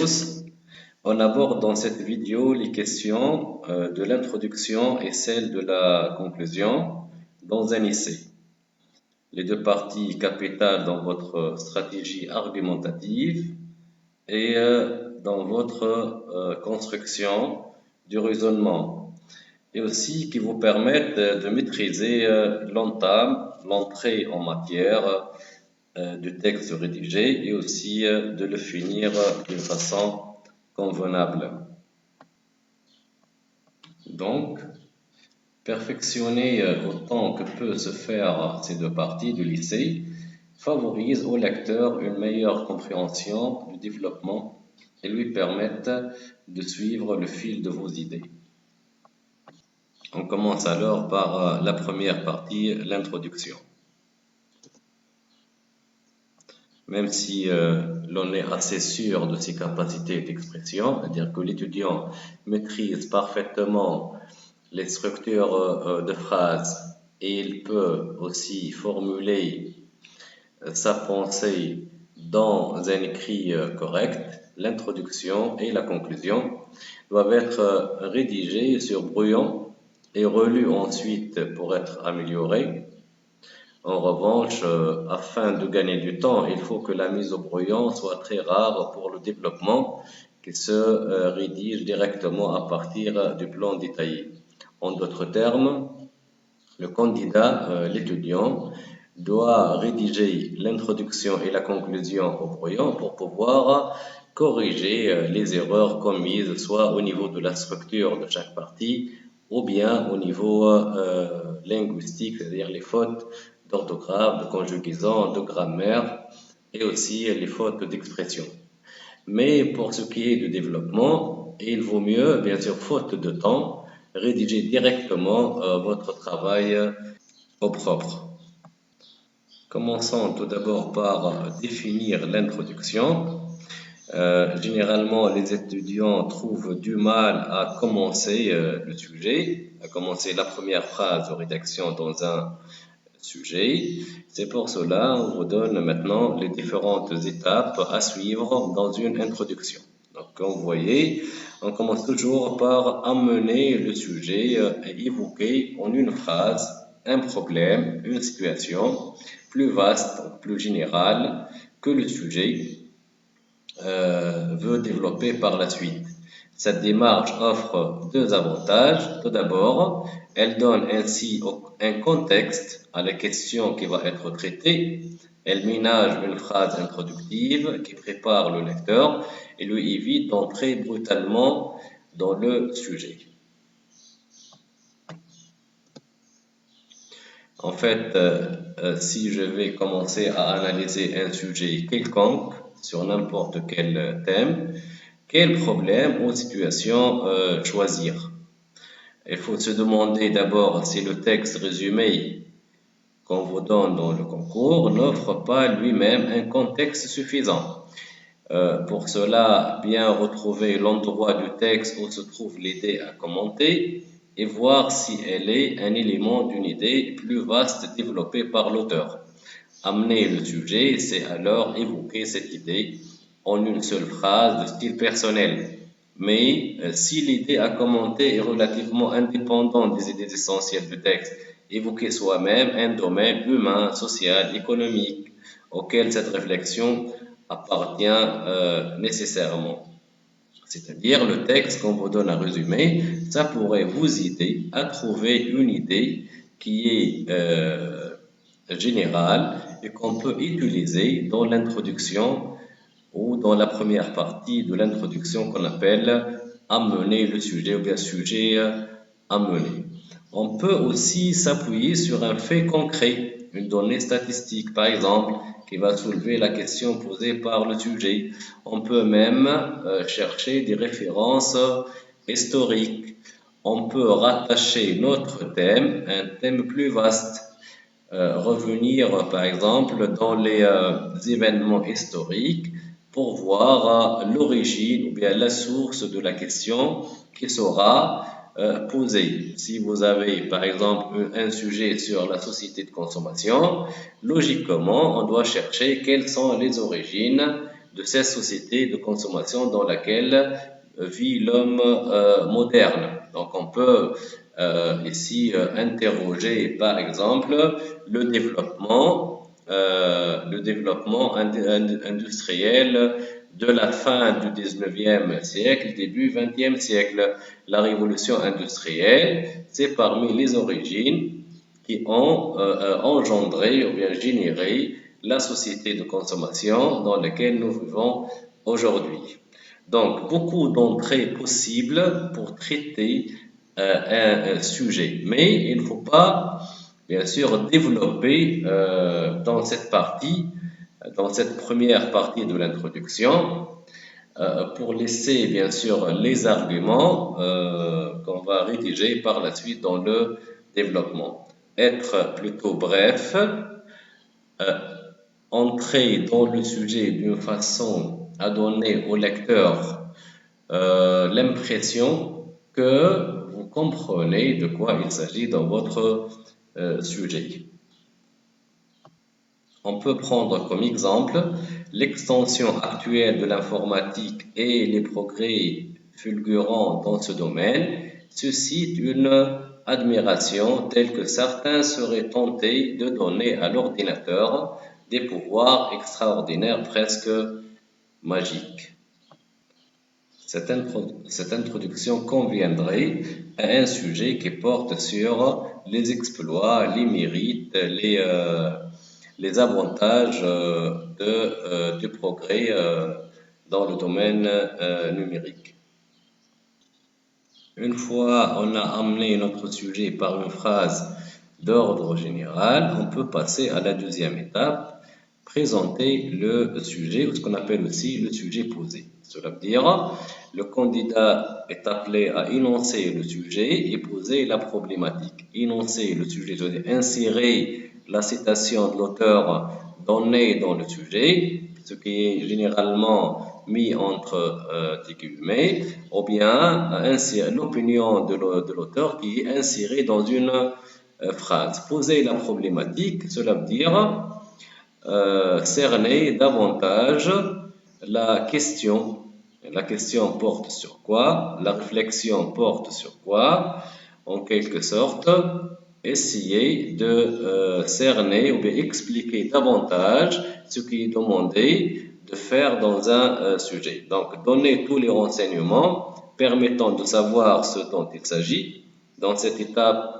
tous. On aborde dans cette vidéo les questions de l'introduction et celles de la conclusion dans un essai. Les deux parties capitales dans votre stratégie argumentative et dans votre construction du raisonnement, et aussi qui vous permettent de maîtriser l'entame, l'entrée en matière du texte rédigé et aussi de le finir d'une façon convenable. Donc, perfectionner autant que peut se faire ces deux parties du lycée favorise au lecteur une meilleure compréhension du développement et lui permettent de suivre le fil de vos idées. On commence alors par la première partie, l'introduction. Même si l'on est assez sûr de ses capacités d'expression, c'est-à-dire que l'étudiant maîtrise parfaitement les structures de phrases et il peut aussi formuler sa pensée dans un écrit correct, l'introduction et la conclusion doivent être rédigées sur brouillon et relues ensuite pour être améliorées. En revanche, afin de gagner du temps, il faut que la mise au brouillon soit très rare pour le développement qui se rédige directement à partir du plan détaillé. En d'autres termes, le candidat, l'étudiant, doit rédiger l'introduction et la conclusion au brouillon pour pouvoir corriger les erreurs commises soit au niveau de la structure de chaque partie ou bien au niveau linguistique, c'est-à-dire les fautes d'orthographe, de conjugaison, de grammaire et aussi les fautes d'expression. Mais pour ce qui est du développement, il vaut mieux, bien sûr, faute de temps, rédiger directement votre travail au propre. Commençons tout d'abord par définir l'introduction. Généralement, les étudiants trouvent du mal à commencer le sujet, à commencer la première phrase de rédaction dans un sujet. C'est pour cela qu'on vous donne maintenant les différentes étapes à suivre dans une introduction. Donc, comme vous voyez, on commence toujours par amener le sujet et évoquer en une phrase un problème, une situation plus vaste, plus générale que le sujet veut développer par la suite. Cette démarche offre deux avantages. Tout d'abord, elle donne ainsi un contexte à la question qui va être traitée. Elle ménage une phrase introductive qui prépare le lecteur et lui évite d'entrer brutalement dans le sujet. En fait, si je vais commencer à analyser un sujet quelconque sur n'importe quel thème, quel problème ou situation choisir? Il faut se demander d'abord si le texte résumé qu'on vous donne dans le concours n'offre pas lui-même un contexte suffisant. Pour cela, bien retrouver l'endroit du texte où se trouve l'idée à commenter et voir si elle est un élément d'une idée plus vaste développée par l'auteur. Amener le sujet, c'est alors évoquer cette idée en une seule phrase de style personnel. Mais si l'idée à commenter est relativement indépendante des idées essentielles du texte, évoquer soi-même un domaine humain, social, économique, auquel cette réflexion appartient nécessairement. C'est-à-dire le texte qu'on vous donne à résumer, ça pourrait vous aider à trouver une idée qui est générale et qu'on peut utiliser dans l'introduction ou dans la première partie de l'introduction qu'on appelle amener le sujet ou bien sujet amené. On peut aussi s'appuyer sur un fait concret, une donnée statistique par exemple, qui va soulever la question posée par le sujet. On peut même chercher des références historiques. On peut rattacher notre thème à un thème plus vaste. Revenir par exemple dans les événements historiques pour voir l'origine ou bien la source de la question qui sera posée. Si vous avez par exemple un sujet sur la société de consommation, logiquement on doit chercher quelles sont les origines de cette société de consommation dans laquelle vit l'homme moderne. Donc on peut ici interroger par exemple le développement industriel de la fin du 19e siècle, début 20e siècle. La révolution industrielle, c'est parmi les origines qui ont engendré ou bien généré la société de consommation dans laquelle nous vivons aujourd'hui. Donc, beaucoup d'entrées possibles pour traiter un sujet, mais il ne faut pas, bien sûr, développer dans cette première partie de l'introduction, pour laisser, bien sûr, les arguments qu'on va rédiger par la suite dans le développement. Être plutôt bref, entrer dans le sujet d'une façon à donner au lecteur l'impression que vous comprenez de quoi il s'agit dans votre sujet. On peut prendre comme exemple l'extension actuelle de l'informatique et les progrès fulgurants dans ce domaine suscitent une admiration telle que certains seraient tentés de donner à l'ordinateur des pouvoirs extraordinaires presque magiques. Cette introduction conviendrait à un sujet qui porte sur les exploits, les mérites, les avantages du progrès dans le domaine numérique. Une fois on a amené notre sujet par une phrase d'ordre général, on peut passer à la deuxième étape, présenter le sujet, ou ce qu'on appelle aussi le sujet posé. Cela veut dire, le candidat est appelé à énoncer le sujet et poser la problématique. Énoncer le sujet, c'est-à-dire insérer la citation de l'auteur donnée dans le sujet, ce qui est généralement mis entre des guillemets, ou bien l'opinion de l'auteur qui est insérée dans une phrase. Poser la problématique, cela veut dire cerner davantage la question. La question porte sur quoi? La réflexion porte sur quoi? En quelque sorte, essayer de cerner ou bien expliquer davantage ce qui est demandé de faire dans un sujet. Donc, donner tous les renseignements permettant de savoir ce dont il s'agit. Dans cette étape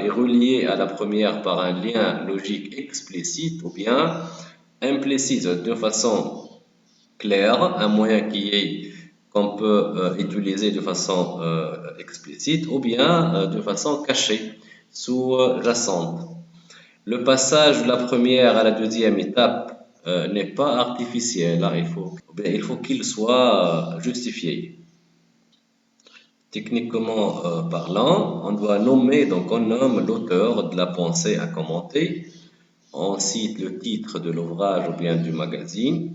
est reliée à la première par un lien logique explicite ou bien implicite, de façon claire, un moyen qu'on peut utiliser de façon explicite ou bien de façon cachée, sous-jacente. Le passage de la première à la deuxième étape n'est pas artificiel, hein, il faut qu'il soit justifié. Techniquement parlant, on doit nommer, donc on nomme l'auteur de la pensée à commenter, on cite le titre de l'ouvrage ou bien du magazine.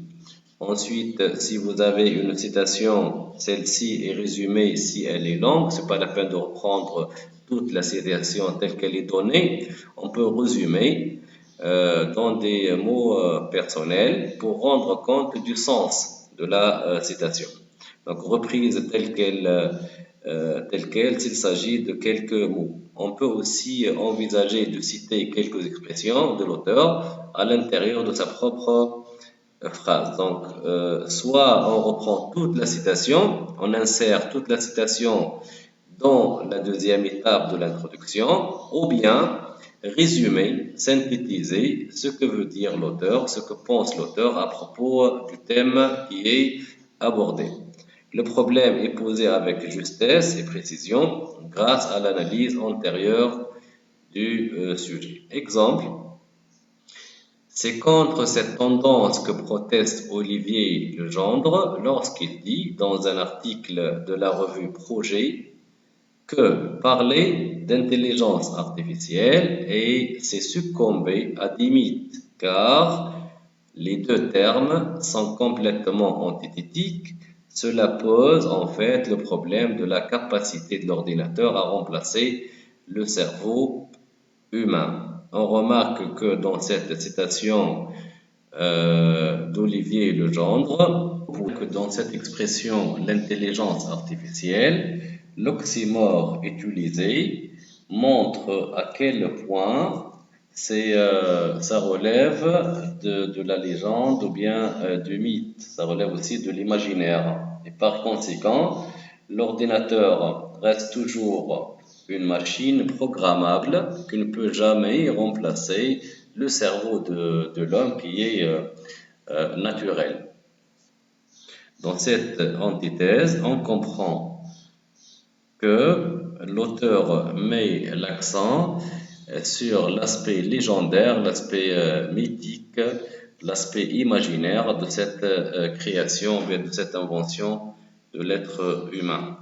Ensuite, si vous avez une citation, celle-ci est résumée si elle est longue, c'est pas la peine de reprendre toute la citation telle qu'elle est donnée. On peut résumer dans des mots personnels pour rendre compte du sens de la citation. Donc, reprise telle quelle, s'il s'agit de quelques mots. On peut aussi envisager de citer quelques expressions de l'auteur à l'intérieur de sa propre phrase. Donc, soit on reprend toute la citation, on insère toute la citation dans la deuxième étape de l'introduction, ou bien résumer, synthétiser ce que veut dire l'auteur, ce que pense l'auteur à propos du thème qui est abordé. Le problème est posé avec justesse et précision grâce à l'analyse antérieure du sujet. Exemple, c'est contre cette tendance que proteste Olivier Legendre lorsqu'il dit dans un article de la revue Projet que parler d'intelligence artificielle c'est succomber à des mythes car les deux termes sont complètement antithétiques. Cela pose en fait le problème de la capacité de l'ordinateur à remplacer le cerveau humain. On remarque que dans cette citation, d'Olivier Legendre, pour que dans cette expression l'intelligence artificielle, l'oxymore utilisé montre à quel point ça relève de la légende ou bien du mythe, ça relève aussi de l'imaginaire. Et par conséquent, l'ordinateur reste toujours une machine programmable qui ne peut jamais remplacer le cerveau de l'homme qui est naturel. Dans cette antithèse, on comprend que l'auteur met l'accent sur l'aspect légendaire, l'aspect mythique, l'aspect imaginaire de cette création, de cette invention de l'être humain.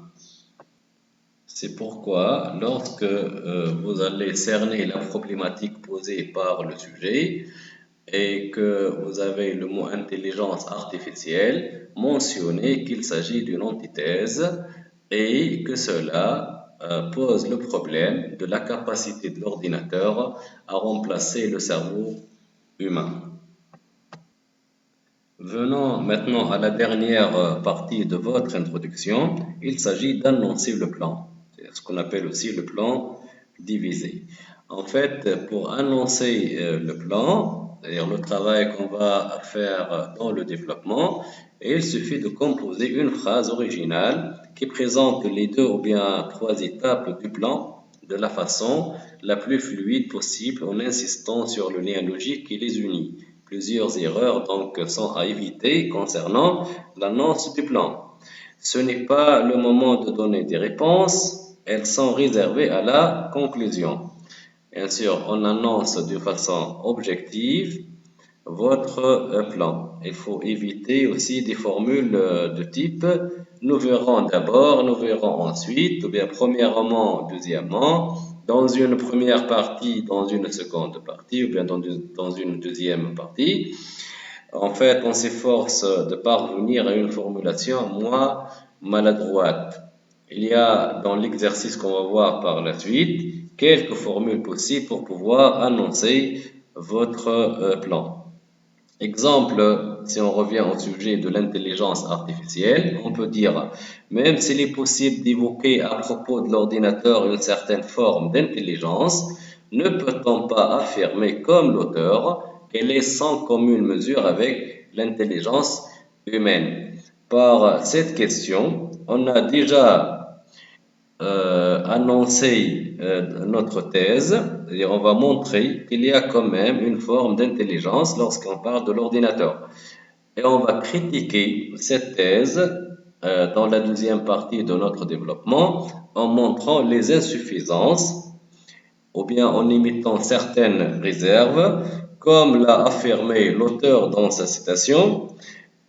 C'est pourquoi, lorsque vous allez cerner la problématique posée par le sujet et que vous avez le mot intelligence artificielle, mentionnez qu'il s'agit d'une antithèse et que cela pose le problème de la capacité de l'ordinateur à remplacer le cerveau humain. Venons maintenant à la dernière partie de votre introduction. Il s'agit d'annoncer le plan. C'est ce qu'on appelle aussi le plan divisé. En fait, pour annoncer le plan, c'est-à-dire le travail qu'on va faire dans le développement, il suffit de composer une phrase originale qui présente les 2 ou bien 3 étapes du plan de la façon la plus fluide possible en insistant sur le lien logique qui les unit. Plusieurs erreurs donc sont à éviter concernant l'annonce du plan. Ce n'est pas le moment de donner des réponses, elles sont réservées à la conclusion. Bien sûr, on annonce de façon objective votre plan. Il faut éviter aussi des formules de type nous verrons d'abord, nous verrons ensuite, ou bien premièrement, deuxièmement, dans une première partie, dans une seconde partie, ou bien dans une deuxième partie. En fait, on s'efforce de parvenir à une formulation moins maladroite. Il y a dans l'exercice qu'on va voir par la suite quelques formules possibles pour pouvoir annoncer votre plan. Exemple, si on revient au sujet de l'intelligence artificielle, on peut dire, même s'il est possible d'évoquer à propos de l'ordinateur une certaine forme d'intelligence, ne peut-on pas affirmer comme l'auteur qu'elle est sans commune mesure avec l'intelligence humaine? Par cette question, on a déjà annoncer notre thèse, c'est-à-dire on va montrer qu'il y a quand même une forme d'intelligence lorsqu'on parle de l'ordinateur. Et on va critiquer cette thèse dans la deuxième partie de notre développement en montrant les insuffisances ou bien en imitant certaines réserves, comme l'a affirmé l'auteur dans sa citation.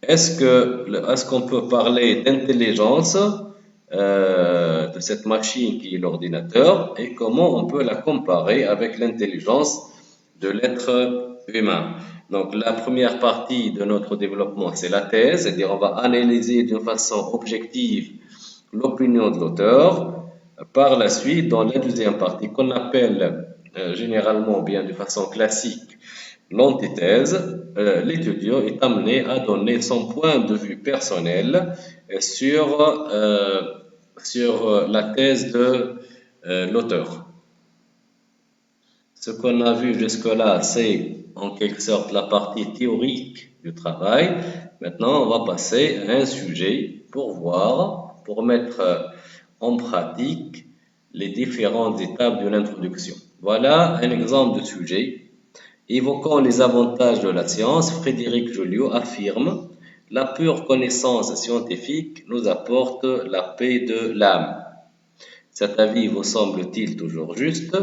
Est-ce qu'on peut parler d'intelligence de cette machine qui est l'ordinateur et comment on peut la comparer avec l'intelligence de l'être humain? Donc la première partie de notre développement, c'est la thèse, c'est-à-dire on va analyser d'une façon objective l'opinion de l'auteur. Par la suite, dans la deuxième partie qu'on appelle généralement, bien de façon classique, l'antithèse, l'étudiant est amené à donner son point de vue personnel sur la thèse de l'auteur. Ce qu'on a vu jusque-là, c'est en quelque sorte la partie théorique du travail. Maintenant, on va passer à un sujet pour voir, pour mettre en pratique les différentes étapes de l'introduction. Voilà un exemple de sujet. Évoquant les avantages de la science, Frédéric Joliot affirme « La pure connaissance scientifique nous apporte la paix de l'âme ». Cet avis vous semble-t-il toujours juste?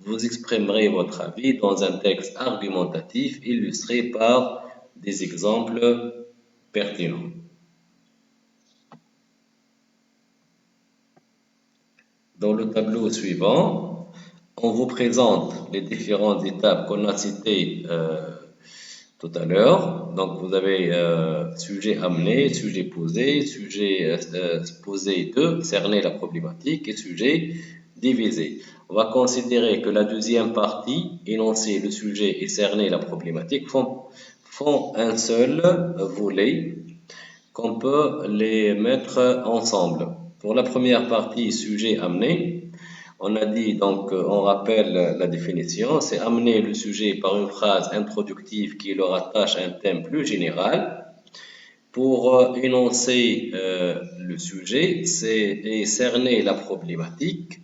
Vous exprimerez votre avis dans un texte argumentatif illustré par des exemples pertinents. Dans le tableau suivant, on vous présente les différentes étapes qu'on a citées tout à l'heure. Donc, vous avez sujet amené, sujet posé, sujet posé 2, cerner la problématique, et sujet divisé. On va considérer que la deuxième partie, énoncer le sujet et cerner la problématique, font un seul volet qu'on peut les mettre ensemble. Pour la première partie, sujet amené, on a dit donc, on rappelle la définition, c'est amener le sujet par une phrase introductive qui le rattache à un thème plus général. Pour énoncer le sujet, et cerner la problématique.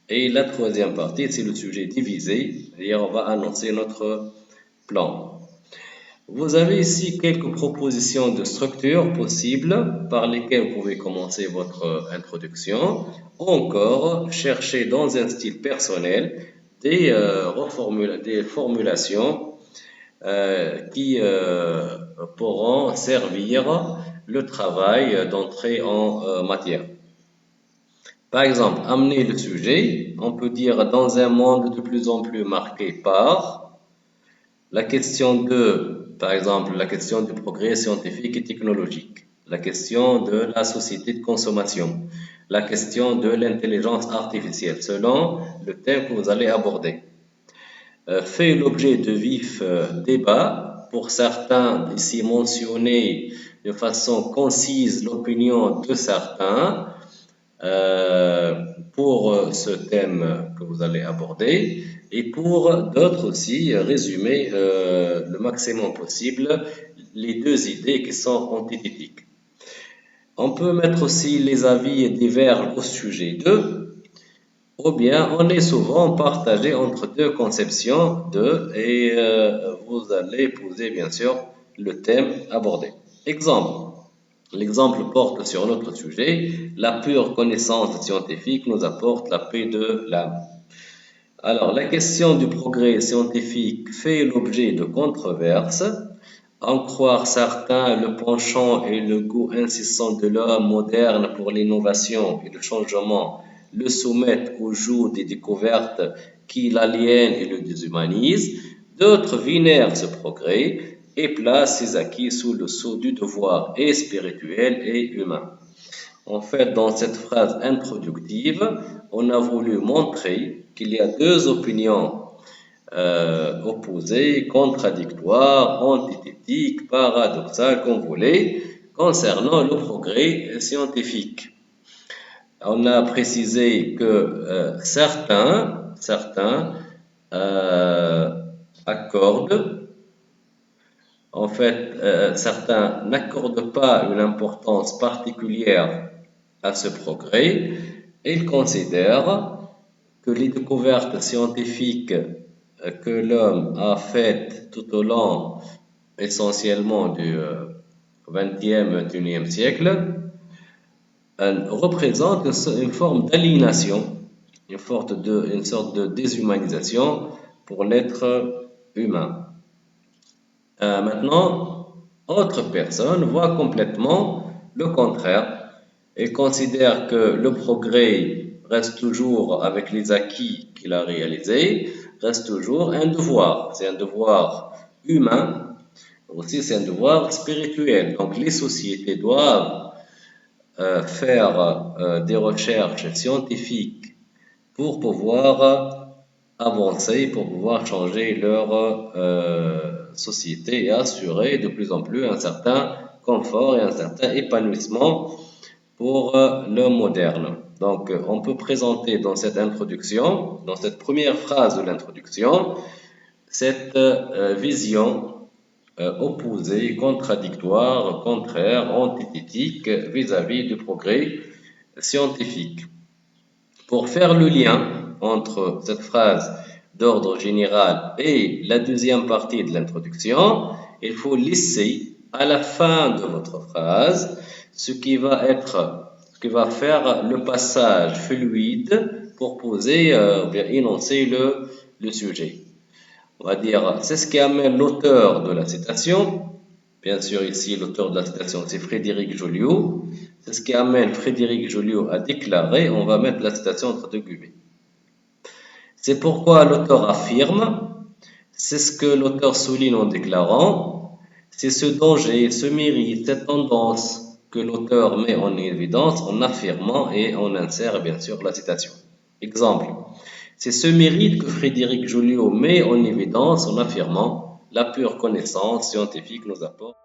Et la troisième partie, c'est le sujet divisé, et on va annoncer notre plan. Vous avez ici quelques propositions de structure possibles par lesquelles vous pouvez commencer votre introduction. Encore, chercher dans un style personnel des formulations qui pourront servir le travail d'entrée en matière. Par exemple, amener le sujet, on peut dire dans un monde de plus en plus marqué par la question par exemple, la question du progrès scientifique et technologique, la question de la société de consommation, la question de l'intelligence artificielle, selon le thème que vous allez aborder. Fait l'objet de vifs débats. Pour certains, ici mentionner de façon concise l'opinion de certains pour ce thème que vous allez aborder, et pour d'autres aussi résumer le maximum possible les deux idées qui sont antithétiques. On peut mettre aussi les avis divers au sujet d'eux, ou bien on est souvent partagé entre deux conceptions et vous allez poser bien sûr le thème abordé. Exemple. L'exemple porte sur notre sujet. La pure connaissance scientifique nous apporte la paix de l'âme. Alors, la question du progrès scientifique fait l'objet de controverses. En croire certains, le penchant et le goût insistant de l'homme moderne pour l'innovation et le changement le soumettent au joug des découvertes qui l'aliènent et le déshumanisent. D'autres vénèrent ce progrès et placent ses acquis sous le sceau du devoir et spirituel et humain. En fait, dans cette phrase introductive, on a voulu montrer qu'il y a deux opinions opposées, contradictoires, antithétiques, paradoxales, comme vous voulez, concernant le progrès scientifique. On a précisé que certains accordent, en fait, certains n'accordent pas une importance particulière à ce progrès. Ils considèrent que les découvertes scientifiques que l'homme a faites tout au long essentiellement du XXe, XXIe siècle représentent une forme d'aliénation, une sorte de déshumanisation pour l'être humain. Maintenant, autre personne voit complètement le contraire et considère que le progrès reste toujours, avec les acquis qu'il a réalisés, reste toujours un devoir. C'est un devoir humain, aussi c'est un devoir spirituel. Donc les sociétés doivent faire des recherches scientifiques pour pouvoir avancer, pour pouvoir changer leur société et assurer de plus en plus un certain confort et un certain épanouissement pour l'homme moderne. Donc, on peut présenter dans cette introduction, dans cette première phrase de l'introduction, cette vision opposée, contradictoire, contraire, antithétique vis-à-vis du progrès scientifique. Pour faire le lien entre cette phrase d'ordre général et la deuxième partie de l'introduction, il faut laisser à la fin de votre phrase ce qui va faire le passage fluide pour poser bien énoncer le sujet. On va dire, c'est ce qui amène l'auteur de la citation. Bien sûr, ici, l'auteur de la citation, c'est Frédéric Joliot. C'est ce qui amène Frédéric Joliot à déclarer, on va mettre la citation entre deux guillemets. C'est pourquoi l'auteur affirme, c'est ce que l'auteur souligne en déclarant, c'est ce danger, ce mérite, cette tendance que l'auteur met en évidence en affirmant et on insère bien sûr la citation. Exemple, c'est ce mérite que Frédéric Joliot met en évidence en affirmant la pure connaissance scientifique nous apporte.